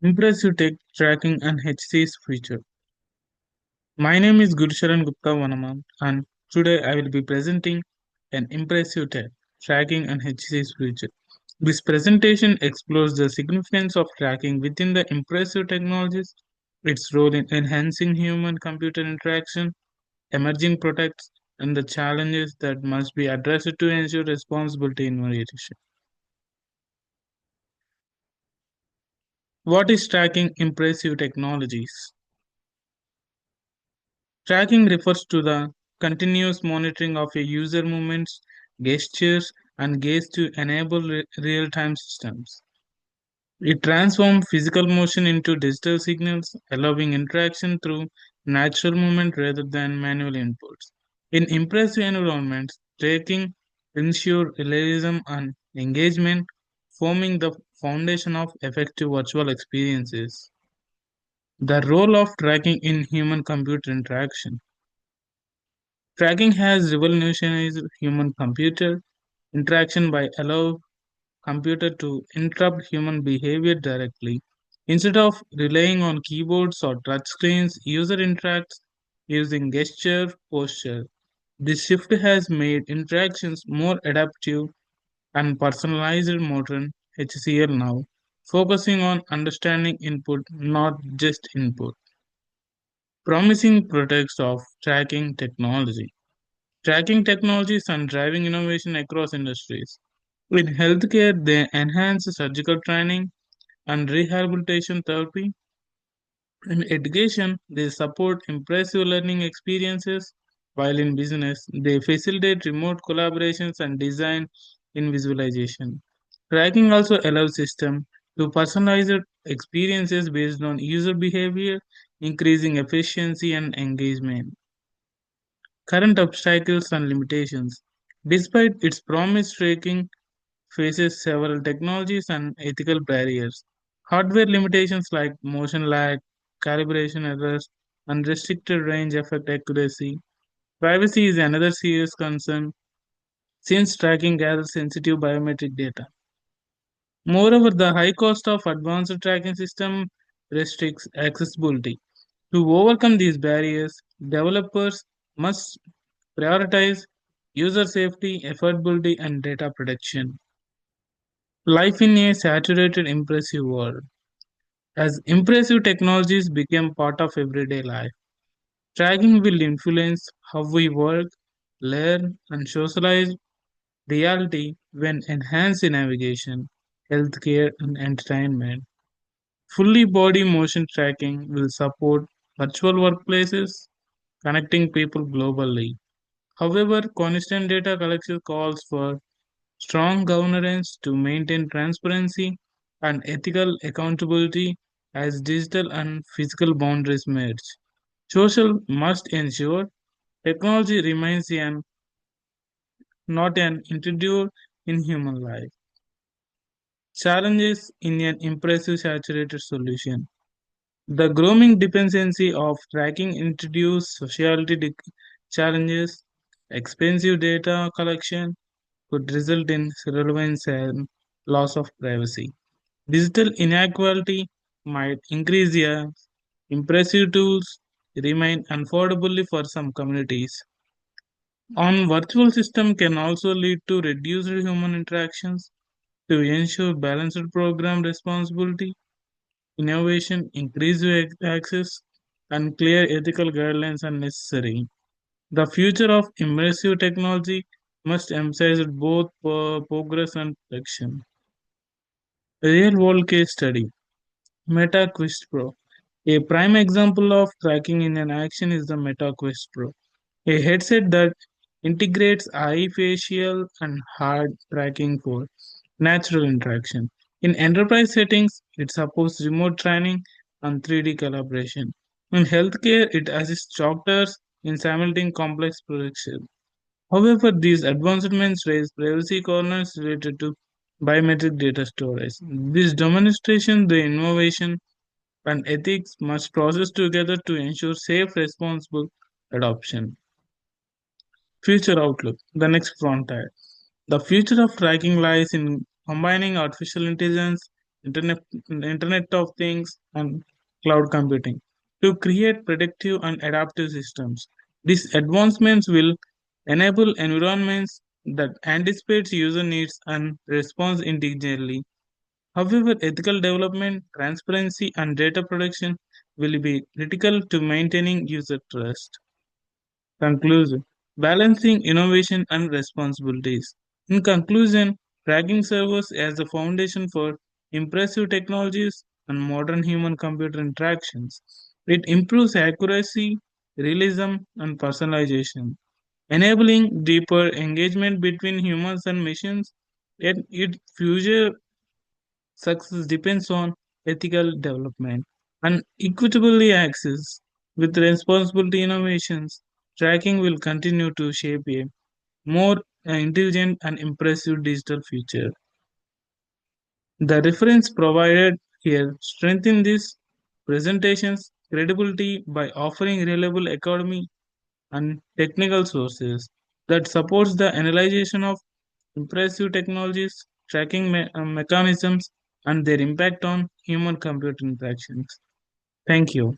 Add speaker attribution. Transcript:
Speaker 1: Impressive tech tracking and HC's future. My name is Gurusharan Gupta Vanaman, and today I will be presenting an impressive tech tracking and HC's future. This presentation explores the significance of tracking within the impressive technologies, its role in enhancing human computer interaction, emerging products, and the challenges that must be addressed to ensure responsibility innovation. What is tracking impressive technologies? Tracking refers to the continuous monitoring of a user movements, gestures, and gaze to enable real-time systems. It transforms physical motion into digital signals, allowing interaction through natural movement rather than manual inputs. In impressive environments, tracking ensures realism and engagement, forming the foundation of effective virtual experiences. The role of tracking in human computer interaction. Tracking has revolutionized human-computer interaction by allowing computer to interrupt human behavior directly. Instead of relying on keyboards or touchscreens, user interacts using gesture posture. This shift has made interactions more adaptive and personalized. Modern HCL now focusing on understanding input, not just input. Promising products of tracking technology. Tracking technologies and driving innovation across industries. In healthcare, they enhance surgical training and rehabilitation therapy. In education, they support impressive learning experiences, while in business, they facilitate remote collaborations and design in visualization. Tracking also allows system to personalize experiences based on user behavior, increasing efficiency and engagement. Current obstacles and limitations. Despite its promise, tracking faces several technologies and ethical barriers. Hardware limitations like motion lag, calibration errors, and restricted range affect accuracy. Privacy is another serious concern since tracking gathers sensitive biometric data. Moreover, the high cost of advanced tracking system restricts accessibility. To overcome these barriers, developers must prioritize user safety, affordability, and data protection. Life in a saturated, impressive world. As impressive technologies become part of everyday life, tracking will influence how we work, learn, and socialize. Reality when enhanced in navigation, healthcare, and entertainment. Fully body motion tracking will support virtual workplaces, connecting people globally. However, constant data collection calls for strong governance to maintain transparency and ethical accountability as digital and physical boundaries merge. Social must ensure technology remains not an intruder in human life. Challenges in an impressive saturated solution. The growing dependency of tracking introduces challenges. Expensive data collection could result in relevance and loss of privacy. Digital inequality might increase as impressive tools remain unaffordable for some communities. On virtual system can also lead to reduced human interactions to ensure balanced program responsibility, innovation, increased access, and clear ethical guidelines are necessary. The future of immersive technology must emphasize both progress and protection. Real world case study Meta Quest Pro. A prime example of tracking in an action is the Meta Quest Pro, a headset that integrates eye, facial, and hard tracking for natural interaction. In enterprise settings, it supports remote training and 3D collaboration. In healthcare, it assists doctors in simulating complex predictions. However, these advancements raise privacy concerns related to biometric data storage. This demonstration the innovation and ethics must process together to ensure safe, responsible adoption. Future outlook, the next frontier. The future of tracking lies in combining artificial intelligence Internet, Internet of Things, and cloud computing to create predictive and adaptive systems. These advancements will enable environments that anticipate user needs and responds intelligently. However, ethical development, transparency, and data protection will be critical to maintaining user trust. Conclusion: balancing innovation and responsibilities. In conclusion, tracking serves as the foundation for impressive technologies and modern human computer interactions. It improves accuracy, realism, and personalization, enabling deeper engagement between humans and machines. Yet, its future success depends on ethical development and equitably access. With responsibility innovations, tracking will continue to shape a more intelligent and impressive digital future. The reference provided here strengthen this presentation's credibility by offering reliable academic and technical sources that supports the analysis of impressive technologies, tracking mechanisms, and their impact on human-computer interactions. Thank you.